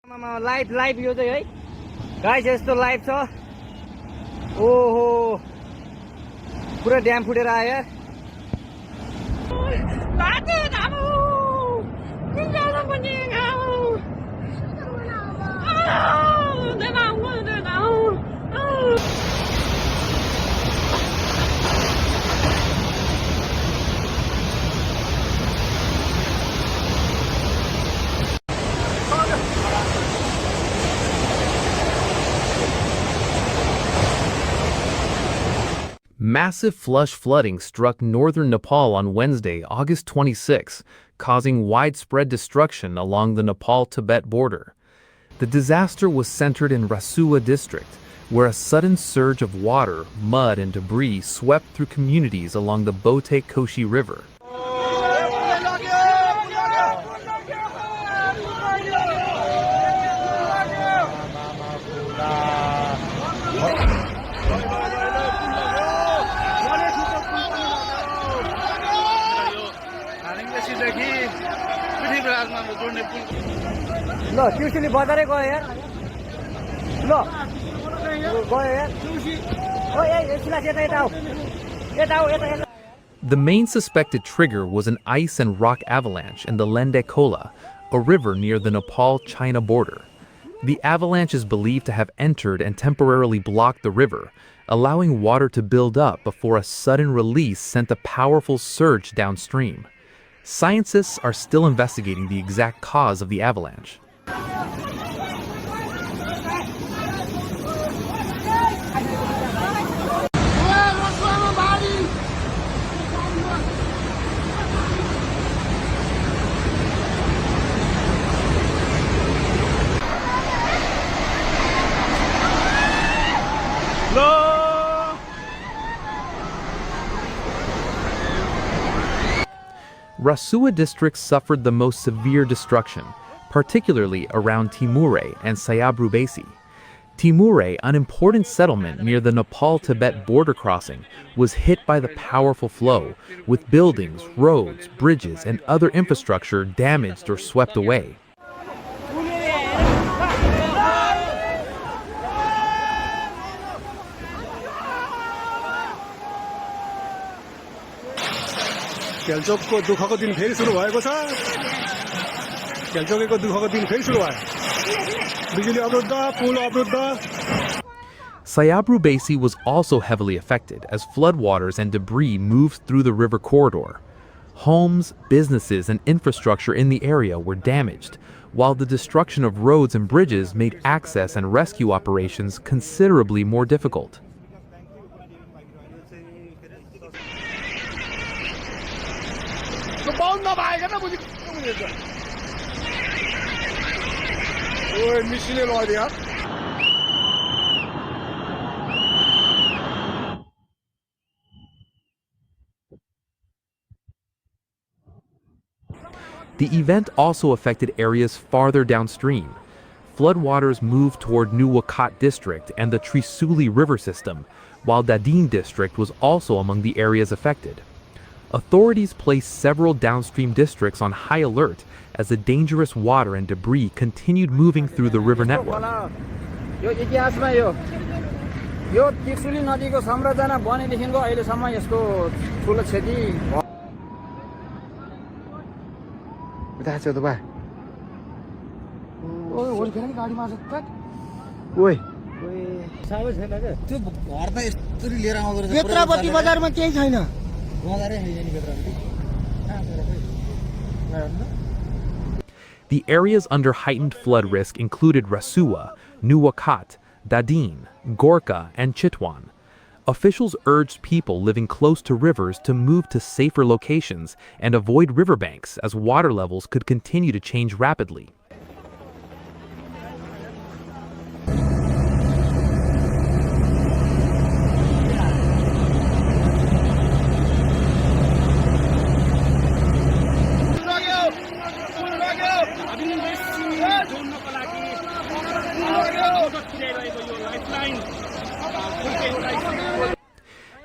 Live यो चाहिँ है guys यस्तो लाइभ छ ओहो पुरा ड्याम फुटेर आयो Massive flash flooding struck northern Nepal on Wednesday, August 26, causing widespread destruction along the Nepal-Tibet border. The disaster was centered in Rasua district, where a sudden surge of water, mud, and debris swept through communities along the Bote Koshi River. ल ट्युसनले बजारै गयो यार ल गयो यार ओ ए यता आऊ The main suspected trigger was an ice and rock avalanche in the Lende Kola, a river near the Nepal-China border. The avalanche is believed to have entered and temporarily blocked the river, allowing water to build up before a sudden release sent a powerful surge downstream. Scientists are still investigating the exact cause of the avalanche. Rasua district suffered the most severe destruction, particularly around Timure and Sayabrubesi. Timure, an important settlement near the Nepal-Tibet border crossing, was hit by the powerful flow, with buildings, roads, bridges, and other infrastructure damaged or swept away. खेलचोकको दुःखको दिन फेरि सुरु भएको छ खेलचोकको दुःखको दिन फेरि सुरु भयो बिजुली अवरुद्ध पुल अवरुद्ध Sayabrubesi was also heavily affected as floodwaters and debris moved through the river corridor. Homes, businesses, and infrastructure in the area were damaged, while the destruction of roads and bridges made access and rescue operations considerably more difficult. The event also affected areas farther downstream. Floodwaters moved toward Nuwakat district and the Trisuli river system, while Dadin district was also among the areas affected. Authorities placed several downstream districts on high alert as the dangerous water and debris continued moving through the river network. यो त्रिशुली नदीको संरचना बनेदेखिको अहिलेसम्म यसको ठुलो क्षति उता छ त बा ओइ होल खेल्ने गाडीमा छ त ओइ ओइ साबै छैन के त्यो घर त यस्तरी लिएर आउँदो रहेछ पेत्रापति बजारमा केही छैन बजारै छैन नि पेत्रापति The areas under heightened flood risk included Rasua, Nuwakat, Dadin, Gorka, and Chitwan. Officials urged people living close to rivers to move to safer locations and avoid riverbanks as water levels could continue to change rapidly.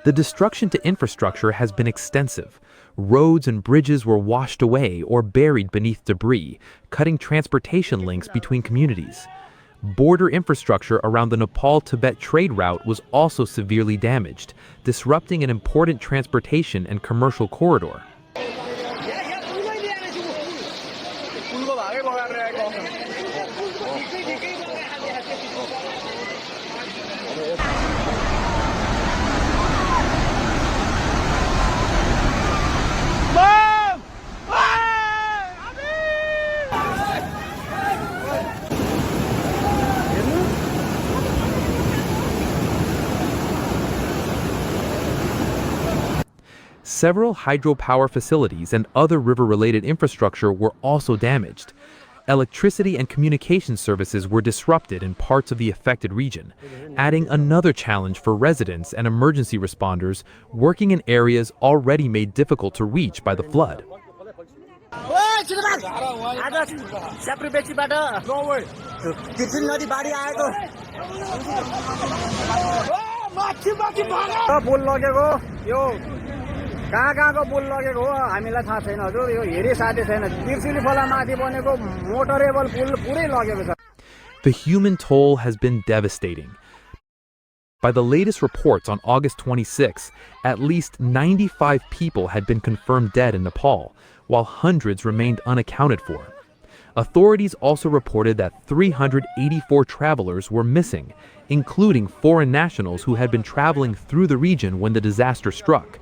The destruction to infrastructure has been extensive. Roads and bridges were washed away or buried beneath debris, cutting transportation links between communities. Border infrastructure around the Nepal-Tibet trade route was also severely damaged, disrupting an important transportation and commercial corridor. Several hydropower facilities and other river-related infrastructure were also damaged. Electricity and communication services were disrupted in parts of the affected region, adding another challenge for residents and emergency responders working in areas already made difficult to reach by the flood. The human toll has been devastating. By the latest reports on August 26, at least 95 people had been confirmed dead in Nepal, while hundreds remained unaccounted for. Authorities also reported that 384 travelers were missing, including foreign nationals who had been traveling through the region when the disaster struck.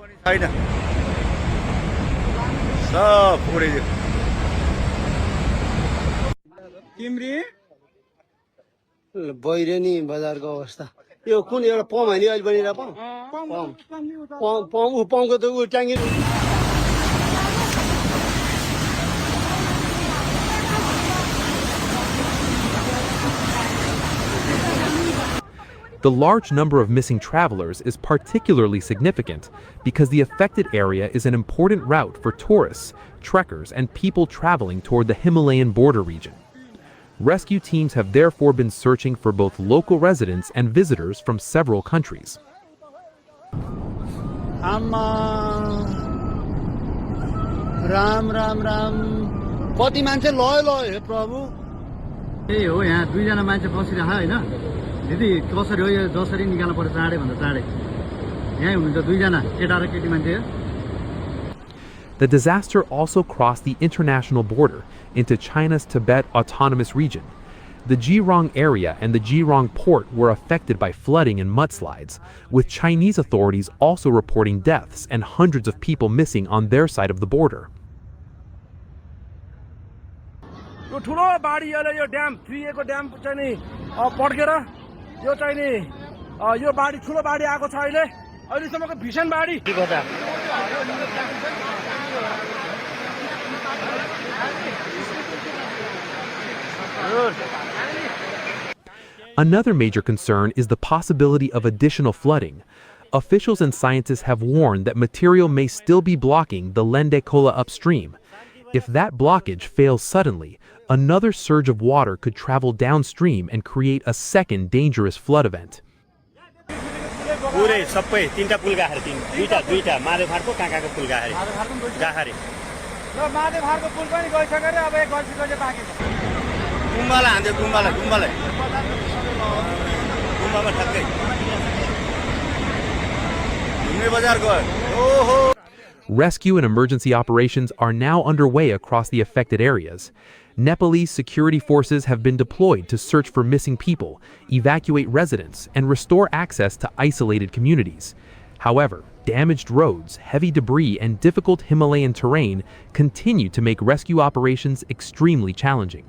The large number of missing travelers is particularly significant because the affected area is an important route for tourists, trekkers, and people traveling toward the Himalayan border region. Rescue teams have therefore been searching for both local residents and visitors from several countries. The disaster also crossed the international border into China's Tibet Autonomous Region. The Jirong area and the Jirong port were affected by flooding and mudslides, with Chinese authorities also reporting deaths and hundreds of people missing on their side of the border. Another major concern is the possibility of additional flooding. Officials and scientists have warned that material may still be blocking the Lende Kola upstream. If that blockage fails suddenly, another surge of water could travel downstream and create a second dangerous flood event. Rescue and emergency operations are now underway across the affected areas. Nepalese security forces have been deployed to search for missing people, evacuate residents, and restore access to isolated communities. However, damaged roads, heavy debris, and difficult Himalayan terrain continue to make rescue operations extremely challenging.